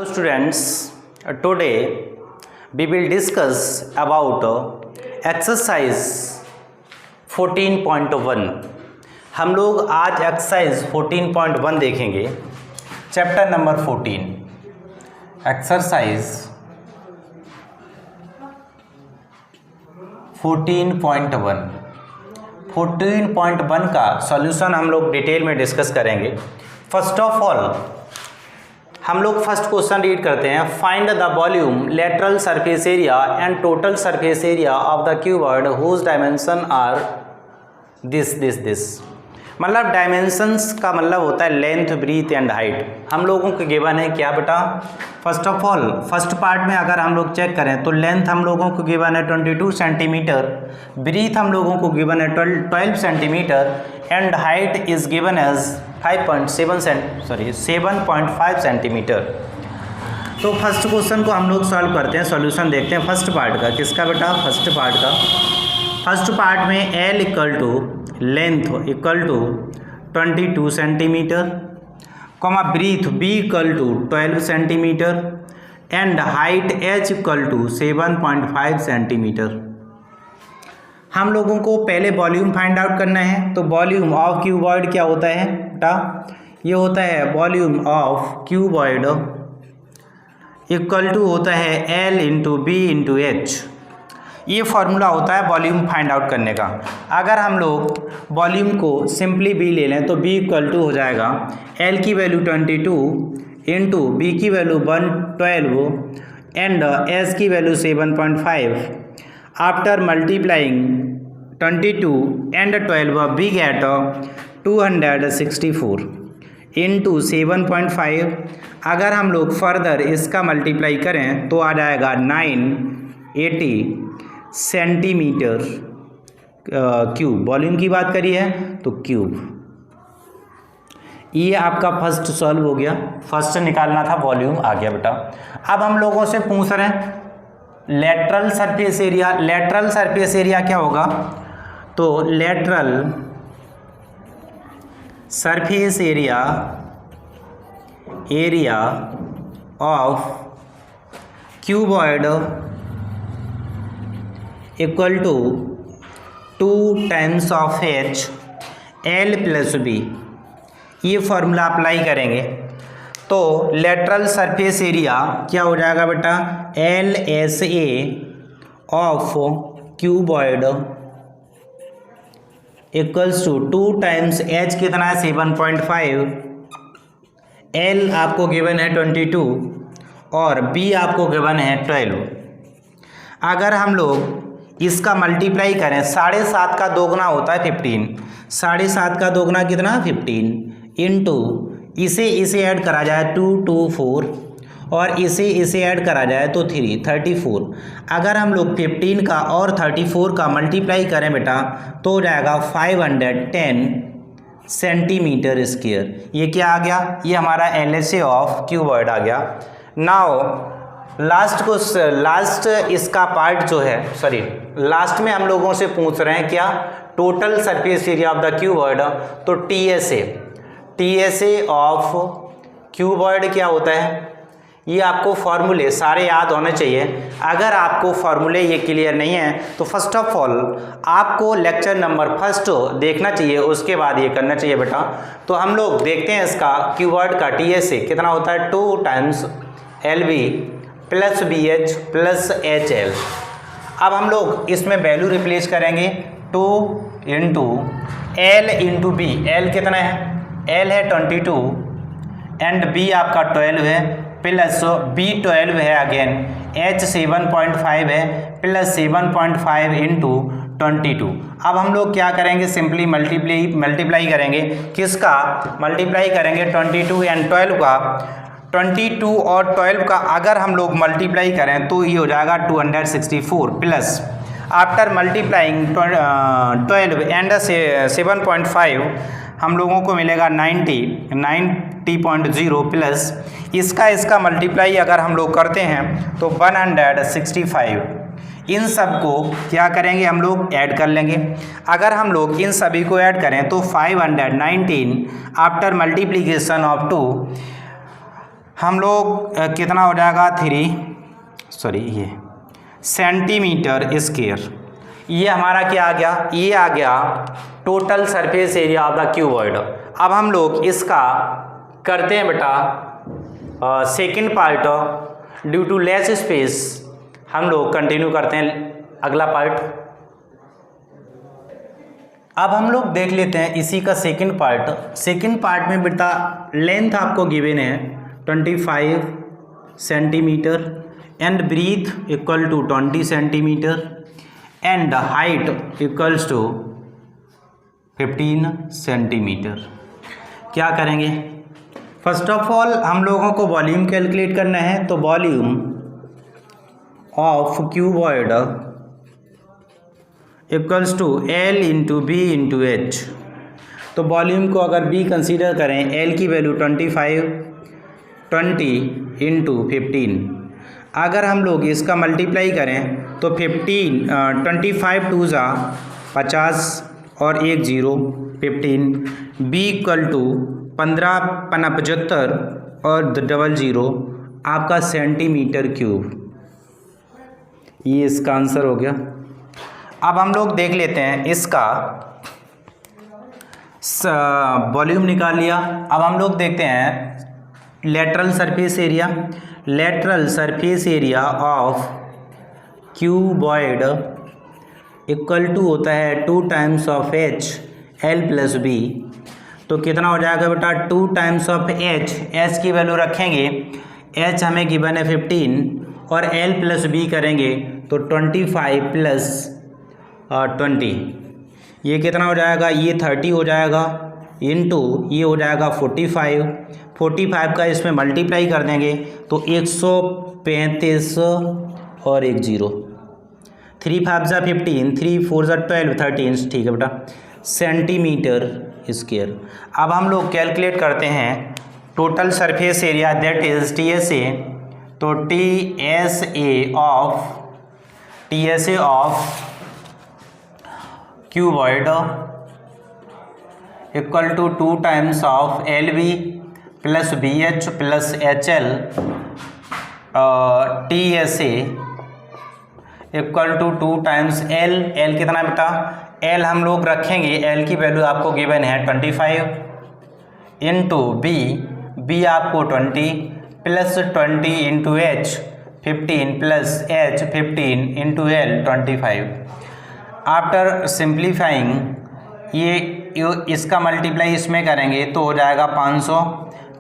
Students, today we will discuss about exercise 14.1। हम लोग आज एक्सरसाइज 14.1 देखेंगे, चैप्टर नंबर 14। एक्सरसाइज 14.1 का सॉल्यूशन हम लोग डिटेल में डिस्कस करेंगे। फर्स्ट ऑफ ऑल हम लोग फर्स्ट क्वेश्चन रीड करते हैं। Find the volume, lateral surface area and total surface area of the cuboid whose dimension are this. मतलब डायमेंशंस का मतलब होता है लेंथ, ब्रीथ एंड हाइट। हम लोगों को गिवन है क्या बेटा? First of all first part में अगर हम लोग चेक करें तो लेंथ हम लोगों को गिवन है 22 सेंटीमीटर, ब्रीथ हम लोगों को गिवन है 12 centimetre and height is given as 7.5 centimetre. तो फर्स्ट क्वेश्चन को हम लोग सॉल्व करते हैं, सॉल्यूशन देखते हैं फर्स्ट पार्ट का। किसका बेटा? फर्स्ट पार्ट का। फर्स्ट पार्ट में L equal to length equal to 22 centimetre, comma breadth B equal to 12 centimetre and height H equal to 7.5 centimetre. हम लोगों को पहले वॉल्यूम फाइंड आउट करना है। तो वॉल्यूम ऑफ क्यूबॉइड क्या होता है बेटा? ये होता है volume of cuboid equal to होता है L into B into H. ये फॉर्मूला होता है वॉल्यूम फाइंड आउट करने का। अगर हम लोग वॉल्यूम को सिंपली B ले लें तो B इक्वल टू हो जाएगा L की वैल्यू 22 इंटू B की वैल्यू 112 एंड S की value 7.5। After multiplying 22 and 12 we get 264 into 7.5। अगर हम लोग फर्दर इसका मल्टीप्लाई करें तो आ जाएगा 980 सेंटीमीटर क्यूब। वॉल्यूम की बात करी है तो क्यूब। ये आपका फर्स्ट सॉल्व हो गया। फर्स्ट निकालना था, वॉल्यूम आ गया बेटा। अब हम लोगों से पूछ रहे हैं lateral surface area. Lateral surface area क्या होगा? तो lateral surface area of cuboid equal to 2 times of H L plus B। ये फॉर्मूला अप्लाई करेंगे तो लेटरल सरफेस एरिया क्या हो जाएगा बेटा? LSA of cuboid equals to 2 times H कितना है? 7.5। L आपको गिवन है 22 और B आपको गिवन है 12। अगर हम लोग इसका मल्टीप्लाई करें, 7.5 का दोगुना होता है 15। 7.5 का दोगुना कितना? 15 इंटू इसे ऐड करा जाए 2 2 4 और इसे ऐड करा जाए तो 3 34। अगर हम लोग 15 का और 34 का मल्टीप्लाई करें बेटा तो हो जाएगा 510 सेंटीमीटर स्क्वायर। ये क्या आ गया? ये हमारा LSA ऑफ क्यूबॉइड आ गया। नाउ लास्ट इसका पार्ट जो है, लास्ट में हम लोगों से पूछ रहे हैं क्या? Total surface area of the cuboid. तो TSA ऑफ क्यूबॉइड क्या होता है? ये आपको फॉर्मूले सारे याद होने चाहिए। अगर आपको फॉर्मूले ये क्लियर नहीं है तो फर्स्ट ऑफ ऑल आपको लेक्चर नंबर फर्स्ट देखना चाहिए, उसके बाद ये करना चाहिए बेटा। तो हम लोग देखते हैं इसका क्यूबॉइड का TSA कितना होता है? 2 times LB plus BH plus HL। अब हम लोग इसमें वैल्यू रिप्लेस करेंगे 2 into L into B। L कितना है? L है 22 एंड B आपका 12 है प्लस B 12 है अगेन, H 7.5 है प्लस 7.5 इंटू 22। अब हम लोग क्या करेंगे? सिंपली मल्टीप्लाई करेंगे। किसका मल्टीप्लाई करेंगे? 22 एंड 12 का। 22 और 12 का अगर हम लोग मल्टीप्लाई करें तो ये हो जाएगा 264 प्लस आफ्टर मल्टीप्लाइंग 12 एंड 7.5 हम लोगों को मिलेगा 90.0 प्लस इसका मल्टीप्लाई अगर हम लोग करते हैं तो 165। इन सब को क्या करेंगे? हम लोग ऐड कर लेंगे। अगर हम लोग इन सभी को ऐड करें तो 519 आफ्टर मल्टीप्लीकेशन ऑफ 2 हम लोग कितना हो जाएगा ये सेंटीमीटर स्क्वायर। ये हमारा क्या आ गया, ये आ गया total surface area of the cuboid. अब हम लोग इसका करते हैं बेटा second part. Due to less space हम लोग कंटिन्यू करते हैं अगला पार्ट। अब हम लोग देख लेते हैं इसी का सेकंड पार्ट। सेकंड पार्ट में बेटा लेंथ आपको गिवन है 25 centimetre and breadth equal to 20 centimetre and height equals to 15 centimetre. क्या करेंगे, फर्स्ट ऑफ ऑल हम लोगों को वॉल्यूम कैलकुलेट करना है। तो volume of cuboid equals to L into B into H. तो वॉल्यूम को अगर B कंसीडर करें, L की वैल्यू 20 इंटू 15। अगर हम लोग इसका मल्टीप्लाई करें तो 25 टू ज़ा 50 और 1 0 15। B इक्वल टू 15 पना 75 और 00 आपका सेंटीमीटर क्यूब। ये इसका आंसर हो गया। अब हम लोग देख लेते हैं इसका वॉल्यूम निकाल लिया। अब हम लोग देखते हैं lateral surface area. Lateral surface area of cuboid equal to होता है 2 times of H L plus B। तो कितना हो जाएगा बेटा 2 टाइम्स ऑफ H की वैल्यू रखेंगे, H हमें गिवन है 15 और L प्लस B करेंगे तो 25 प्लस 20। ये कितना हो जाएगा, ये 30 हो जाएगा इंटू ये हो जाएगा 45 का इसमें मल्टीप्लाई कर देंगे तो 135 और 1 0 3 5 ज़ा 15 3 4 ज़ा 12 13। ठीक है बेटा, सेंटीमीटर स्क्वायर। अब हम लोग कैलकुलेट करते हैं total surface area that is TSA। तो TSA of cuboid equal to 2 times of LB plus BH plus HL। TSA equal to 2 times L कितना बेटा, L हम लोग रखेंगे, L की वैल्यू आपको गिवन है 25 इंटू B आपको 20 plus 20 into H 15 plus H 15 into L 25। After simplifying ये इसका मल्टीप्लाई इसमें करेंगे तो हो जाएगा 500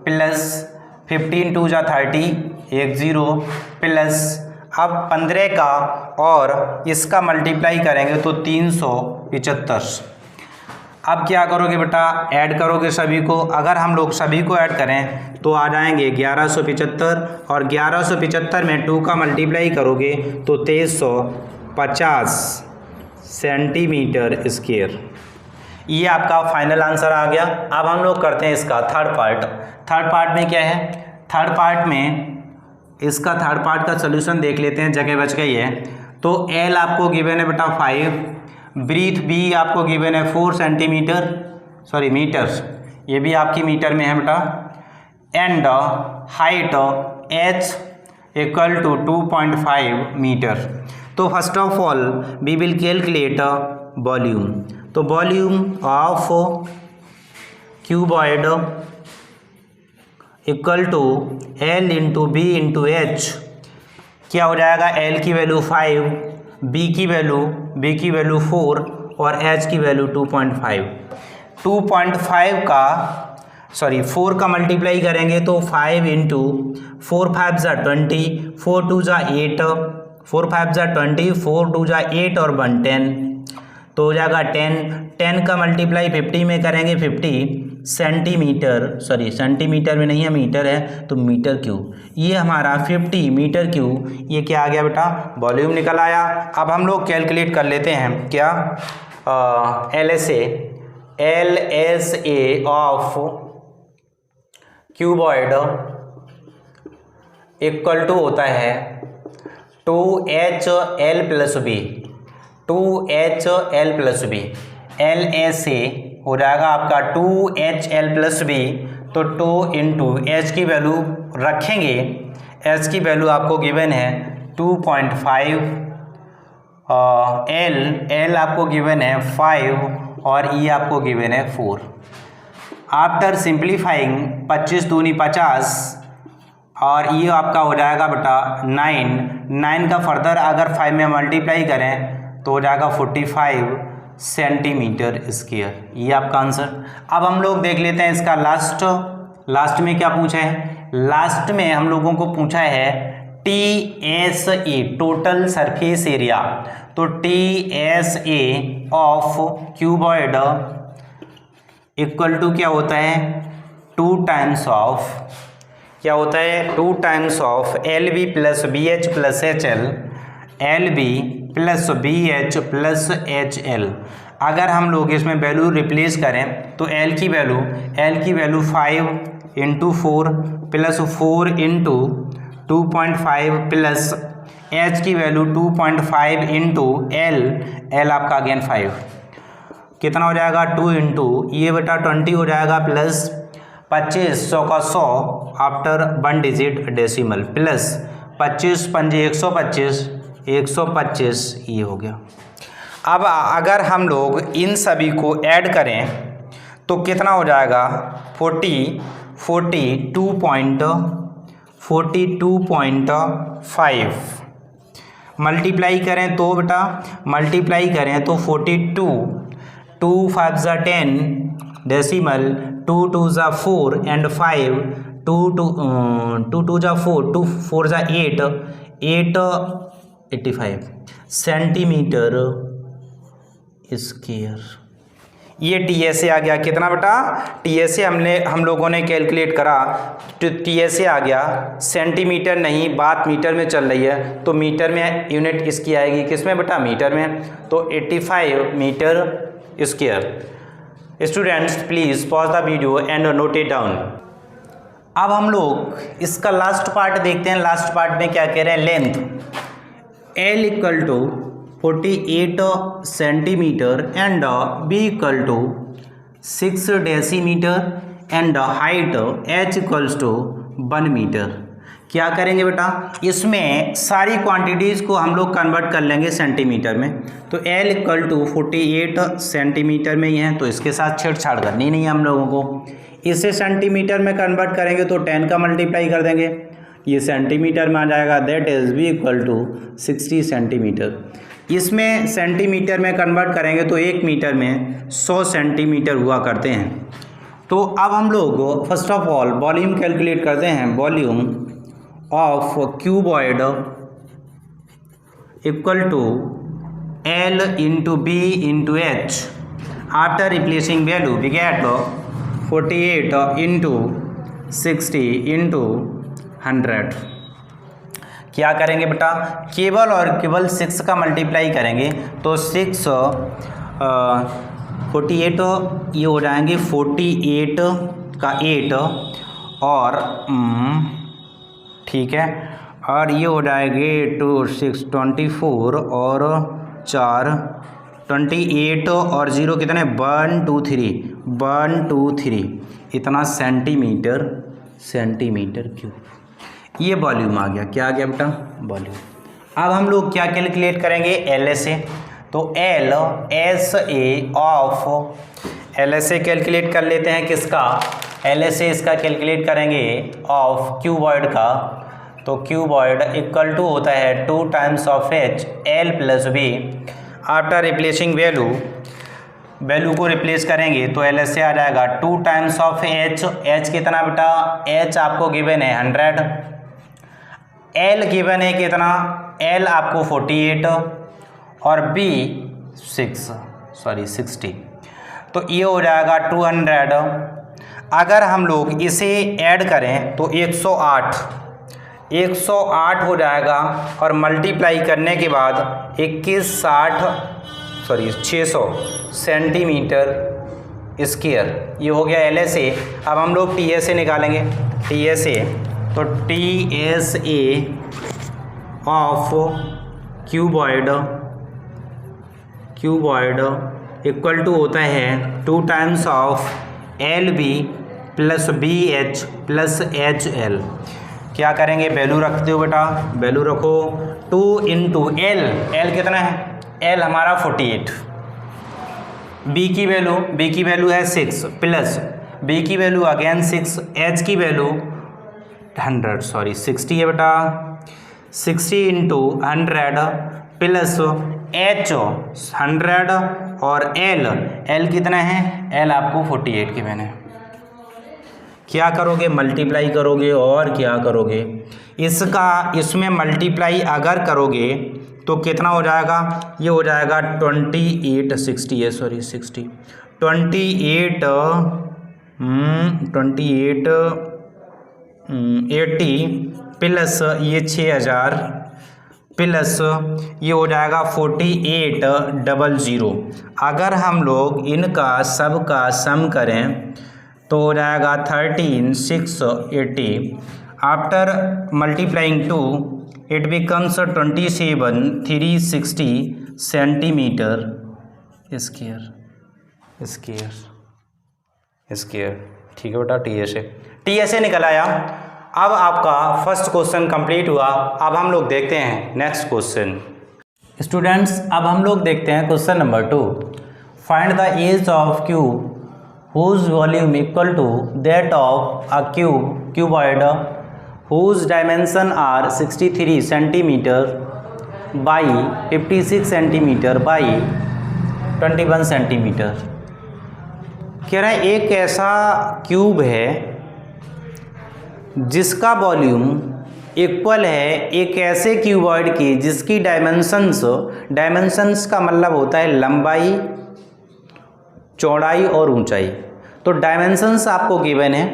प्लस 15 टू ज़ा 30 1 0 प्लस अब 15 का और इसका मल्टीप्लाई करेंगे तो 375। अब क्या करोगे बेटा, ऐड करोगे सभी को। अगर हम लोग सभी को ऐड करें तो आ जाएंगे 1175 और 1175 में 2 का मल्टीप्लाई करोगे तो 2350 सेंटीमीटर स्क्वायर। ये आपका फाइनल आंसर आ गया। अब हम लोग करते हैं इसका थर्ड पार्ट। थर्ड पार्ट में क्या है, थर्ड पार्ट में इसका थर्ड पार्ट का सोल्यूशन देख लेते हैं, जगह बच गई है। तो L आपको गिवन है बेटा 5, ब्रीथ B आपको गिवन है 4 सेंटीमीटर मीटर्स, ये भी आपकी मीटर में है बेटा, and height H equal to 2.5 metre. तो first of all we will calculate volume. तो volume of cuboid equal to L into B into H। क्या हो जाएगा, L की वैल्यू 5, B की वैल्यू 4 और H की वैल्यू 2.5। 4 का मल्टीप्लाई करेंगे तो 5 इंटू 4 5 ज़ा 20 4 2 ज़ा 8 4 5 ज़ा 20 4 2 ज़ा 8 और 1 10 तो हो जाएगा 10 का मल्टीप्लाई 50 में करेंगे 50 सेंटीमीटर में नहीं है, मीटर है तो मीटर क्यूब। ये हमारा 50 मीटर क्यूब ये क्या आ गया बेटा, वॉल्यूम निकल आया। अब हम लोग कैलकुलेट कर लेते हैं क्या, LSA of cuboid equal to होता है 2HL प्लस B। LSA हो जाएगा आपका 2HL प्लस B। तो 2 इंटू एच की वैल्यू रखेंगे, एच की वैल्यू आपको गिवन है 2.5, एल आपको गिवन है 5 और ई आपको गिवन है 4। आफ्टर सिंप्लीफाइंग 25 दूनी 50 और ये आपका हो जाएगा बेटा 9 का फर्दर अगर 5 में मल्टीप्लाई करें तो हो जाएगा 45 सेंटीमीटर स्क्वायर। ये आपका आंसर। अब हम लोग देख लेते हैं इसका लास्ट में क्या पूछा है। लास्ट में हम लोगों को पूछा है TSA टोटल सरफेस एरिया। तो TSA of cuboid equal to क्या होता है 2 टाइम्स ऑफ क्या होता है 2 times of LB plus BH plus HL, LB plus BH plus HL। अगर हम लोग इसमें वैल्यू रिप्लेस करें तो L की value 5 into 4 plus 4 into 2.5 plus H की वैल्यू 2.5 इंटू L आपका अगेन 5, कितना हो जाएगा 2 इंटू ये बेटा 20 हो जाएगा प्लस 25 100 का 100 आफ्टर 1 डिजिट डेसिमल प्लस 25 पंजे 125 ये हो गया। अब अगर हम लोग इन सभी को ऐड करें तो कितना हो जाएगा 42.5 मल्टीप्लाई करें तो बेटा मल्टीप्लाई करें तो 42 2 5 ज़ा 10 डेसिमल 2 2 ज़ा 4 एंड 5 2 2 ज़ा 4 2 4 ज़ा 8 85 सेंटीमीटर स्क्वायर। ये TSA आ गया कितना बेटा TSA हम लोगों ने कैलकुलेट करा तो TSA आ गया सेंटीमीटर नहीं, बात मीटर में चल रही है तो मीटर में यूनिट इसकी आएगी किसमें बेटा मीटर में, तो 85 metre square. Students please pause the video and note it down. अब हम लोग इसका लास्ट पार्ट देखते हैं। लास्ट पार्ट में क्या कह रहे हैं length L equal to 48 centimetre and B equal to 6 decimetre and height H equals to 1 metre. क्या करेंगे बेटा इसमें सारी क्वांटिटीज़ को हम लोग कन्वर्ट कर लेंगे सेंटीमीटर में। तो L इक्वल टू 48 सेंटीमीटर में ही है तो इसके साथ छेड़छाड़ करनी नहीं है हम लोगों को। इसे सेंटीमीटर में कन्वर्ट करेंगे तो 10 का मल्टीप्लाई कर देंगे, ये सेंटीमीटर में आ जाएगा, that is B equal to 60 centimetre. इसमें सेंटीमीटर में कन्वर्ट करेंगे तो 1 मीटर में 100 सेंटीमीटर हुआ करते हैं। तो अब हम लोग first of all volume calculate करते हैं। Volume of cuboid equal to L into B into H। After replacing value we get 48 into 60 into 100। क्या करेंगे बेटा केवल और केवल 6 का मल्टीप्लाई करेंगे तो 6 48 ये हो जाएंगे 48 का 8 और ठीक है, और ये हो जाएंगे 2 6 24 और 4 28 और 0 कितने 1 2 3 इतना सेंटीमीटर क्यूब। ये वॉल्यूम आ गया। क्या आ गया बेटा वॉल्यूम। अब हम लोग क्या कैलकुलेट करेंगे LSA। तो LSA ऑफ LSA कैलकुलेट कर लेते हैं किसका LSA इसका कैलकुलेट करेंगे ऑफ क्यूबॉइड का। तो क्यूबॉइड इक्वल टू होता है 2 times of H L plus B। After replacing value को रिप्लेस करेंगे तो LSA आ जाएगा 2 टाइम्स ऑफ H कितना बेटा H आपको गिवन है 100, L गिवन है कितना L आपको 48 और B 60। तो ये हो जाएगा 200। अगर हम लोग इसे ऐड करें तो 108 हो जाएगा और मल्टीप्लाई करने के बाद 600 सेंटीमीटर स्क्वायर। ये हो गया LSA। अब हम लोग TSA निकालेंगे। TSA तो TSA of cuboid equal to होता है 2 times of LB plus BH plus HL। क्या करेंगे, वैल्यू रखते हो बेटा, वैल्यू रखो 2 इंटू L, L कितना है, L हमारा 48, B की वैल्यू है 6 प्लस B की वैल्यू अगेन 6, H की वैल्यू 60 है बेटा, 60 इंटू 100 प्लस H 100 और L कितना है, L आपको 48 की मैंने। क्या करोगे, मल्टीप्लाई करोगे और क्या करोगे, इसमें मल्टीप्लाई अगर करोगे तो कितना हो जाएगा, ये हो जाएगा 80 प्लस ये 6000 प्लस ये हो जाएगा 4800। अगर हम लोग इनका सब का सम करें तो हो जाएगा 13680। After multiplying 2 it becomes 27360 centimetre square. ठीक है बेटा, TSA निकल आया। अब आपका फर्स्ट क्वेश्चन कंप्लीट हुआ। अब हम लोग देखते हैं नेक्स्ट क्वेश्चन। स्टूडेंट्स, अब हम लोग देखते हैं question number 2। Find the edge of cube whose volume equal to that of a cuboid whose dimension are 63 centimeter by 56 centimeter by 21 centimeter। कह रहा है एक ऐसा क्यूब है जिसका वॉल्यूम इक्वल है एक ऐसे क्यूबॉइड की जिसकी डायमेंशंस का मतलब होता है लंबाई, चौड़ाई और ऊंचाई। तो डायमेंशंस आपको गिवन है,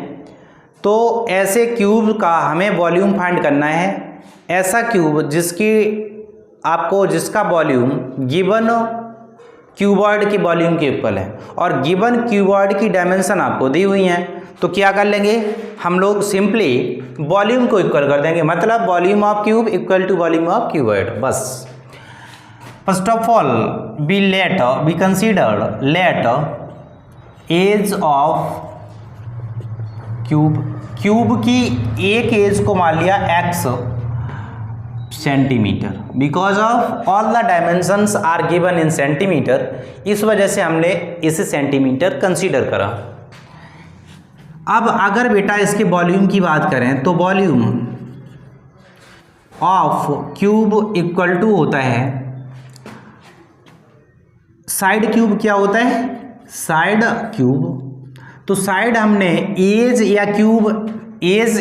तो ऐसे क्यूब का हमें वॉल्यूम फाइंड करना है। ऐसा क्यूब जिसका वॉल्यूम गिवन क्यूबॉइड की वॉल्यूम के इक्वल है और गिवन क्यूबॉइड की डायमेंशन आपको दी हुई हैं। तो क्या कर लेंगे हम लोग, सिंपली वॉल्यूम को इक्वल कर देंगे, मतलब volume of cube equal to volume of cuboid. बस first of all we consider let edge of cube की एक एज को मान लिया x centimetre, because of all the dimensions are given in centimetre, इस वजह से हमने इसे सेंटीमीटर कंसीडर करा। अब अगर बेटा इसके वॉल्यूम की बात करें तो volume of cube equal to होता है साइड क्यूब। क्या होता है, साइड क्यूब। तो साइड हमने एज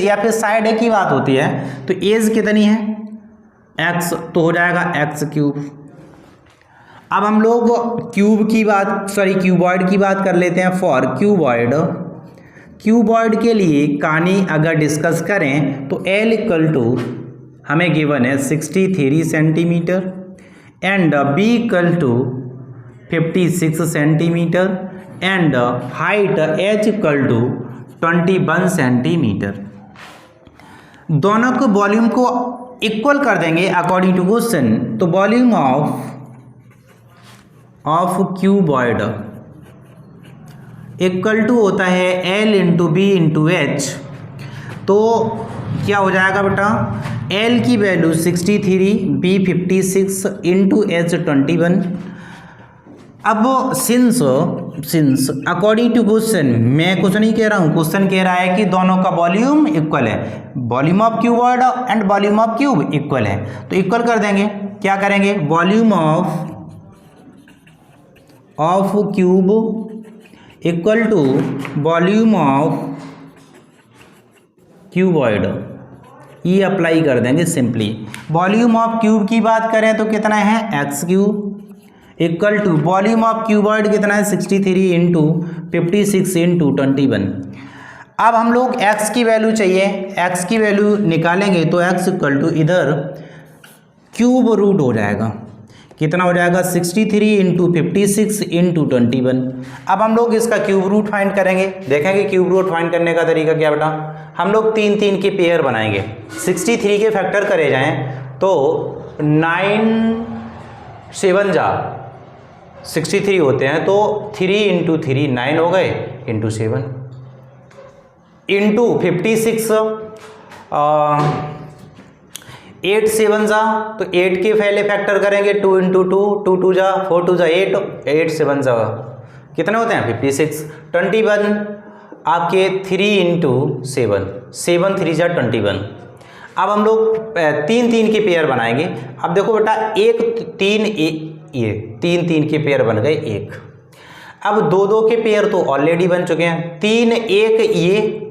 या फिर साइड की बात होती है, तो एज कितनी है x, तो हो जाएगा x क्यूब। अब हम लोग क्यूबॉइड की बात कर लेते हैं। फॉर क्यूबॉइड के लिए कहानी अगर डिस्कस करें तो L इक्वल टू हमें गिवन है 63 centimetre and B equal to 56 centimetre and height H equal to 21 centimetre. दोनों को वॉल्यूम को इक्वल कर देंगे अकॉर्डिंग टू क्वेश्चन। तो volume of cuboid equal to होता है L into B into H। तो क्या हो जाएगा बेटा, L की वैल्यू 63, B 56 इंटू H 21। अब सिंस अकॉर्डिंग टू क्वेश्चन, मैं कुछ नहीं कह रहा हूँ, क्वेश्चन कह रहा है कि दोनों का वॉल्यूम इक्वल है, volume of cuboid and volume of cube equal है, तो इक्वल कर देंगे। क्या करेंगे, volume of cube equal to volume of cuboid, ये अप्लाई कर देंगे सिंपली। वॉल्यूम ऑफ क्यूब की बात करें तो कितना है x cube equal to volume of cuboid कितना है 63 इंटू 56 इंटू 21। अब हम लोग x की वैल्यू चाहिए, x की वैल्यू निकालेंगे तो x इक्वल टू इधर क्यूब रूट हो जाएगा, कितना हो जाएगा 63 इंटू 56 इंटू 21। अब हम लोग इसका क्यूब रूट फाइंड करेंगे। देखेंगे क्यूब रूट फाइंड करने का तरीका क्या बेटा, हम लोग 3 के पेयर बनाएंगे। 63 के फैक्टर करे जाएं तो 9 7 जा 63 होते हैं, तो 3 इंटू 3 9 हो गए इंटू 7। इंटू 56 8 7 जा तो 8 के पहले फैक्टर करेंगे 2 इंटू 2 2 2 जा 4 2 जा 8 8 7 जा कितने होते हैं 56 21 आपके 3 इंटू 7 7 3 जा 21। अब हम लोग 3 3 के पेयर बनाएंगे। अब देखो बेटा एक 3 ये 3 3 के पेयर बन गए एक। अब 2 2 के पेयर तो ऑलरेडी बन चुके हैं 3 1 ये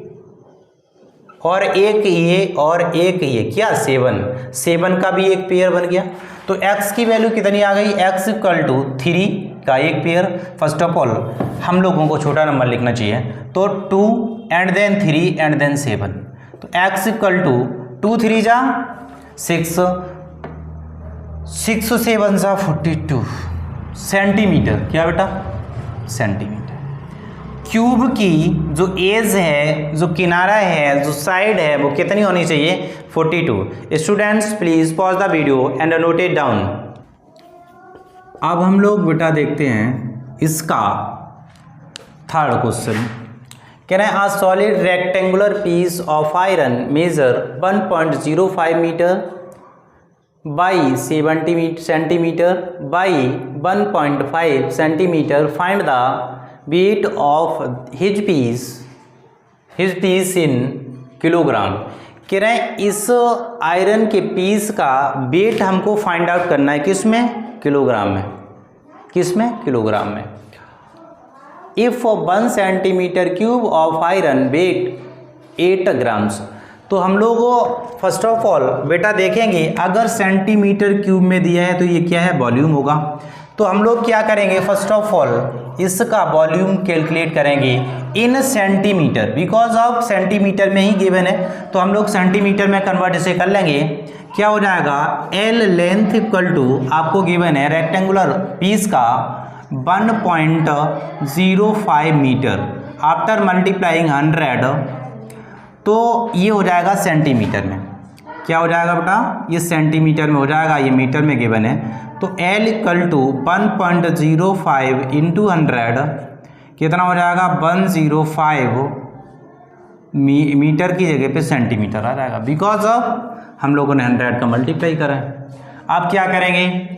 और एक ये और एक ये क्या 7 का भी एक पेयर बन गया। तो x की वैल्यू कितनी आ गई x इक्वल टू 3 का एक पेयर। फर्स्ट ऑफ ऑल हम लोगों को छोटा नंबर लिखना चाहिए तो 2 एंड देन 3 एंड देन 7 तो x इक्वल टू 2 3 जा 6 6 7 जा 42 सेंटीमीटर। क्या बेटा सेंटीमीटर। क्यूब की जो एज है जो किनारा है जो साइड है वो कितनी होनी चाहिए 42। Students please pause the video and note it down. अब हम लोग बेटा देखते हैं इसका थर्ड क्वेश्चन। कह रहे हैं a solid rectangular piece of iron measure 1.05 metre by 70 centimetre by 1.5 centimetre. Find the weight of his piece in kilogram. कह रहे हैं इस आयरन के पीस का वेट हमको फाइंड आउट करना है किस में किलोग्राम में। किस में किलोग्राम में। If 1 centimetre cube of iron weight 8 grams. तो हम लोग फर्स्ट ऑफ ऑल बेटा देखेंगे अगर सेंटीमीटर क्यूब में दिया है तो ये क्या है वॉल्यूम होगा। तो हम लोग क्या करेंगे फर्स्ट ऑफ ऑल इसका वॉल्यूम कैलकुलेट करेंगे इन सेंटीमीटर बिकॉज ऑफ सेंटीमीटर में ही गिवन है तो हम लोग सेंटीमीटर में कन्वर्ट इसे कर लेंगे। क्या हो जाएगा एल लेंथ इक्वल टू आपको गिवन है रेक्टेंगुलर पीस का 1.05 मीटर आफ्टर मल्टीप्लाइंग 100 तो ये हो जाएगा सेंटीमीटर में। क्या हो जाएगा बेटा ये सेंटीमीटर में हो जाएगा ये मीटर में गिवन है तो L इक्वल टू 1.05 इंटू 100 कितना हो जाएगा 105 मीटर की जगह पे सेंटीमीटर आ जाएगा बिकॉज ऑफ हम लोगों ने 100 का मल्टीप्लाई करा है। अब क्या करेंगे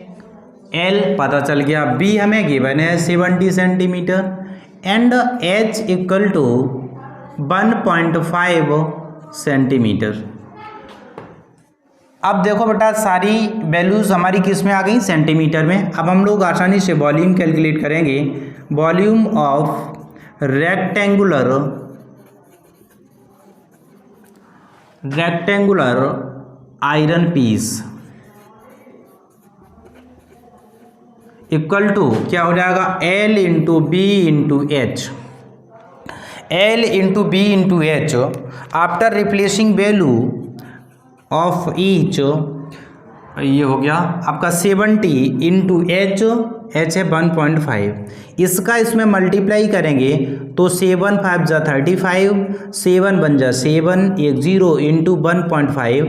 L पता चल गया B हमें गिवन है 70 centimetre and H equal to 1.5 centimetre. अब देखो बेटा सारी वैल्यूज़ हमारी किस में आ गई सेंटीमीटर में। अब हम लोग आसानी से वॉल्यूम कैलकुलेट करेंगे। Volume of rectangular iron piece equal to क्या हो जाएगा L into B into H. L into B into H after replacing value of each ये हो गया आपका 70 इंटू एच है 1.5 इसका इसमें मल्टीप्लाई करेंगे तो 7 5 जा 35 7 बन जा 7 एक 0 इंटू 1.5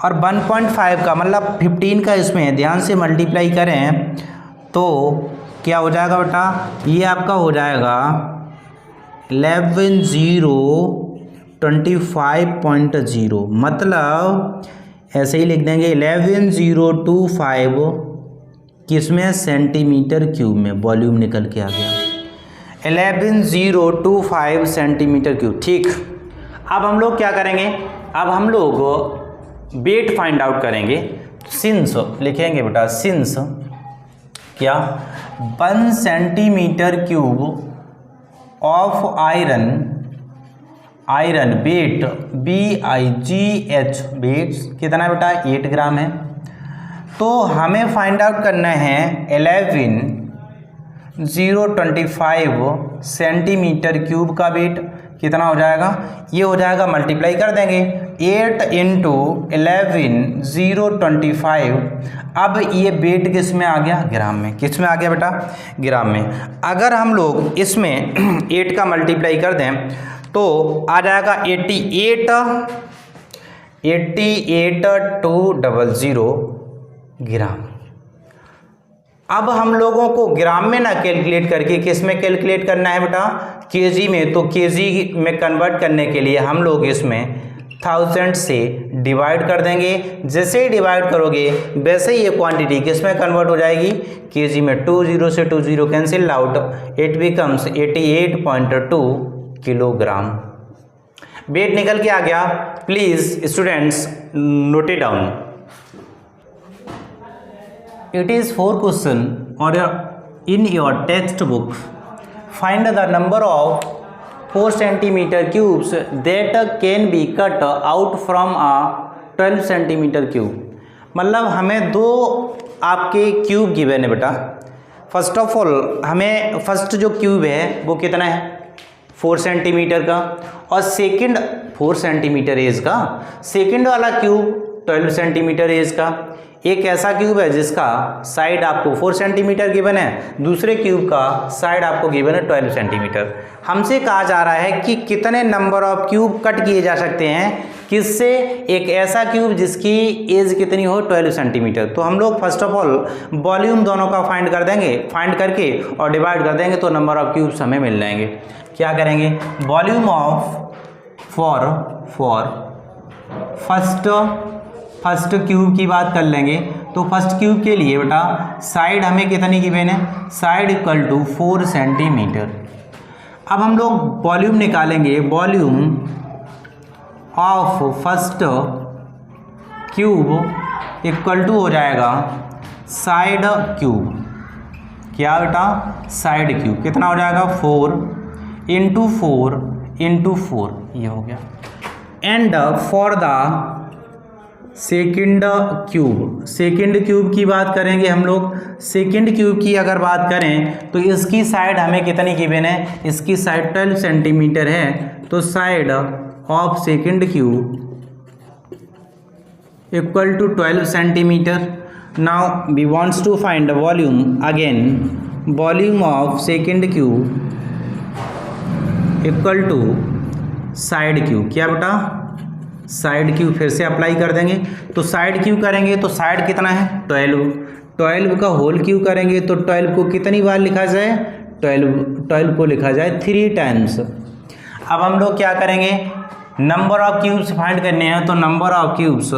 और 1.5 का मतलब 15 का इसमें ध्यान से मल्टीप्लाई करें तो क्या हो जाएगा बेटा ये आपका हो जाएगा 11,025.0 मतलब ऐसे ही लिख देंगे 11,025 किसमें सेंटीमीटर क्यूब में वॉल्यूम निकल के आ गया 11,025 सेंटीमीटर क्यूब। ठीक अब हम लोग क्या करेंगे अब हम लोग वेट फाइंड आउट करेंगे। सिंस लिखेंगे बेटा सिंस क्या 1 centimetre cube of iron weight BIGH weight कितना बेटा 8 ग्राम है तो हमें फाइंड आउट करना है 11,025 सेंटीमीटर क्यूब का वेट कितना हो जाएगा ये हो जाएगा मल्टीप्लाई कर देंगे 8 इंटू 11,025। अब ये वेट किस में आ गया ग्राम में। किस में आ गया बेटा ग्राम में। अगर हम लोग इसमें 8 का मल्टीप्लाई कर दें तो आ जाएगा 88,200 ग्राम। अब हम लोगों को ग्राम में ना कैलकुलेट करके किस में कैलकुलेट करना है बेटा, केजी में। तो केजी में कन्वर्ट करने के लिए हम लोग इसमें 1000 से डिवाइड कर देंगे। जैसे ही डिवाइड करोगे वैसे ही ये क्वांटिटी किस में कन्वर्ट हो जाएगी, केजी में। 20 से 20 cancel out, it becomes 88.2 kilogram. Weight निकल के आ गया। Please students note it down. It is 4 question or in your textbook. Find the number of 4 centimeter cubes that can be cut out from a 12 centimeter cube. मतलब हमें दो आपके cube given है बेटा। फर्स्ट ऑफ ऑल हमें first जो cube है वो कितना है, 4 सेंटीमीटर का, और सेकंड 4 सेंटीमीटर एज का। सेकंड वाला क्यूब 12 सेंटीमीटर एज का। एक ऐसा क्यूब है जिसका साइड आपको 4 सेंटीमीटर गिवन है, दूसरे क्यूब का साइड आपको गिवन है 12 सेंटीमीटर। हमसे कहा जा रहा है कि कितने नंबर ऑफ क्यूब कट किए जा सकते हैं, किससे, एक ऐसा क्यूब जिसकी एज कितनी हो 12 सेंटीमीटर। तो हम लोग फर्स्ट ऑफ ऑल वॉल्यूम दोनों का फाइंड कर देंगे, फाइंड करके और डिवाइड कर देंगे तो नंबर ऑफ क्यूब्स हमें मिल जाएंगे। क्या करेंगे, volume of for first cube की बात कर लेंगे। तो फर्स्ट क्यूब के लिए बेटा साइड हमें कितनी गिवन है, साइड इक्वल टू 4 सेंटीमीटर। अब हम लोग वॉल्यूम निकालेंगे, volume of first cube equal to हो जाएगा साइड क्यूब। क्या बेटा, साइड क्यूब कितना हो जाएगा, 4 इंटू 4 ये हो गया। And for the second cube की बात करेंगे हम लोग। सेकंड क्यूब की अगर बात करें तो इसकी साइड हमें कितनी गिवन है, इसकी साइड 12 सेंटीमीटर है। तो side of second cube equal to 12 centimetre. Now we wants to find volume again, volume of second cube equal to side cube. क्या बेटा, साइड क्यूब फिर से अप्लाई कर देंगे। तो साइड क्यूब करेंगे तो साइड कितना है 12 का होल क्यूब करेंगे तो 12 को कितनी बार लिखा जाए, 12 को लिखा जाए 3 टाइम्स। अब हम लोग क्या करेंगे, नंबर ऑफ क्यूब्स फाइंड करने हैं। तो number of cubes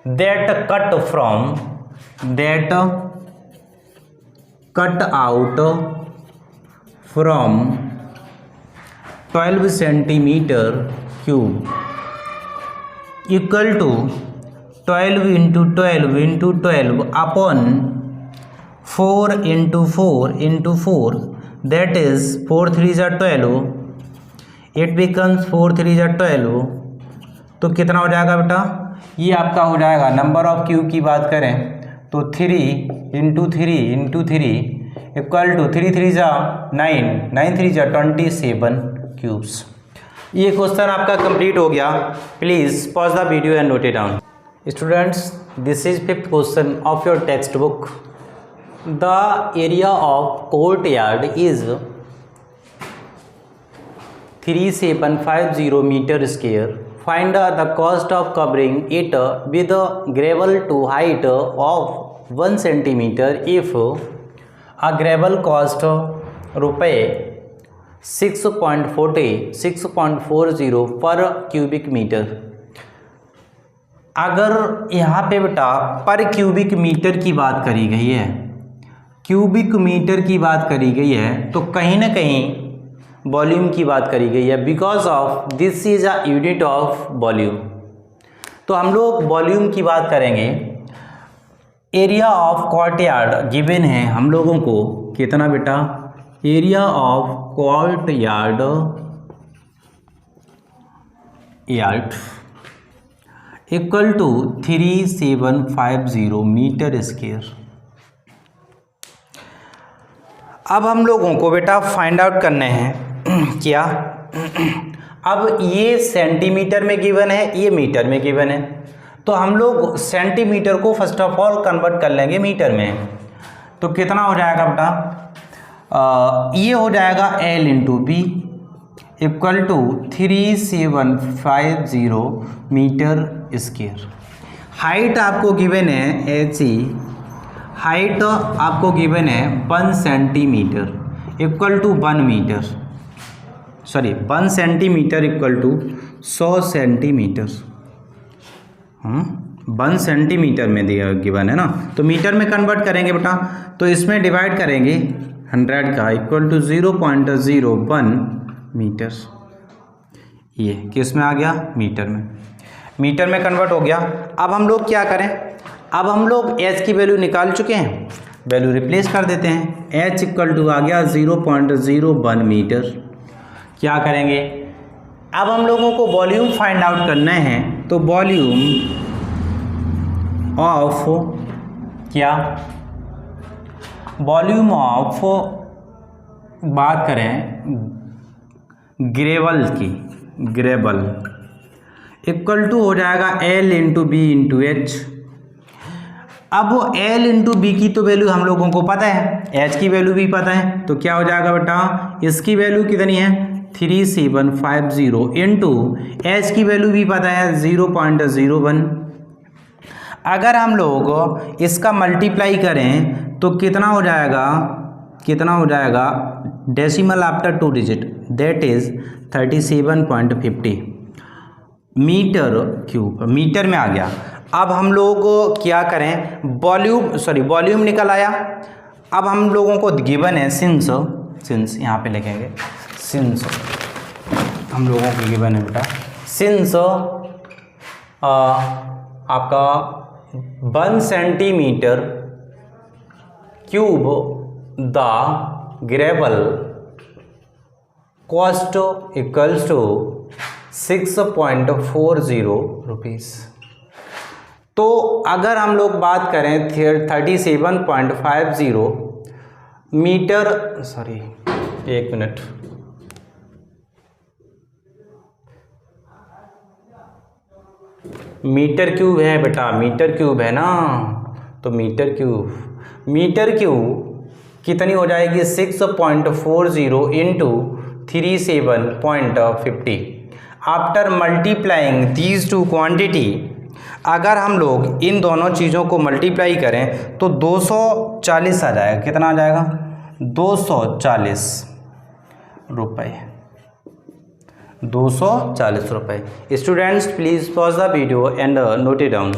that cut out from 12 centimetre cube equal to 12 into 12 upon 4 into 4 that is 4 3 जा 12, इट बिकम्स 4 3 जा 12। तो कितना हो जाएगा बेटा, ये आपका हो जाएगा, नंबर ऑफ क्यूब की बात करें तो 3 इंटू 3 इक्वल टू 3 3 जा 9, 9 3 जा 27 क्यूब्स। ये क्वेश्चन आपका कंप्लीट हो गया। Please pause the video and note it down. Students, this is 5th question of your textbook. The area of courtyard is 3750 metre square. Find the cost of covering it with gravel to height of 1 centimeter if a gravel cost रुपये 6.40 पर cubic metre. अगर यहाँ पे बेटा पर cubic metre की बात करी गई है, क्यूबिक मीटर की बात करी गई है, तो कहीं ना कहीं वॉल्यूम की बात करी गई है, because of this is a unit of volume. तो हम लोग वॉल्यूम की बात करेंगे। एरिया ऑफ कोर्टयार्ड गिवन है हम लोगों को कितना बेटा, area of courtyard equal to 3750 metre square. अब हम लोगों को बेटा फाइंड आउट करने हैं क्या, अब ये सेंटीमीटर में गिवन है, ये मीटर में गिवन है। तो हम लोग सेंटीमीटर को फर्स्ट ऑफ ऑल कन्वर्ट कर लेंगे मीटर में। तो कितना हो जाएगा बेटा, ये हो जाएगा L into B equal to 3750 metre square. Height आपको गिवन है ऐसी, हाइट आपको गिवन है 1 centimetre equal to 1 metre, sorry 1 centimetre equal to 100 centimetre. 1 centimetre में दिया गिवन है ना, तो मीटर में कन्वर्ट करेंगे बेटा, तो इसमें डिवाइड करेंगे 100 का इक्वल टू 0.01 मीटर। ये किस में आ गया, मीटर में, मीटर में कन्वर्ट हो गया। अब हम लोग क्या करें, अब हम लोग एच की वैल्यू निकाल चुके हैं, वैल्यू रिप्लेस कर देते हैं। एच इक्वल टू आ गया 0.01 मीटर। क्या करेंगे, अब हम लोगों को वॉल्यूम फाइंड आउट करना है, तो वॉल्यूम ऑफ क्या, वॉल्यूम ऑफ बात करें ग्रेवल की, ग्रेवल इक्वल टू हो जाएगा L into B into H. अब वो L इंटू बी की तो वैल्यू हम लोगों को पता है, H की वैल्यू भी पता है, तो क्या हो जाएगा बेटा, इसकी वैल्यू कितनी है 3750 इंटू H की वैल्यू भी पता है 0.01। अगर हम लोग इसका मल्टीप्लाई करें तो कितना हो जाएगा, कितना हो जाएगा, decimal after 2 digit, that is 37.50 metre cube, metre में आ गया। अब हम लोग क्या करें, वॉल्यूम, सॉरी वॉल्यूम निकल आया। अब हम लोगों को गिवन है सिंस, सिंस यहाँ पे लिखेंगे, सिंस हम लोगों को गिवन है बेटा, सिंस आपका 1 centimetre cube the gravel cost equals to 6.40 rupees. तो अगर हम लोग बात करें 37.50 metre, sorry 1 minute, metre cube है बेटा, मीटर क्यूब है ना, तो मीटर क्यूब, मीटर क्यूब कितनी हो जाएगी 6.40 into 37.50। After multiplying these two quantity, अगर हम लोग इन दोनों चीज़ों को मल्टीप्लाई करें तो 240 आ जाएगा। कितना आ जाएगा, 240 रुपये, 240 रुपये। Students please pause the video and note it down.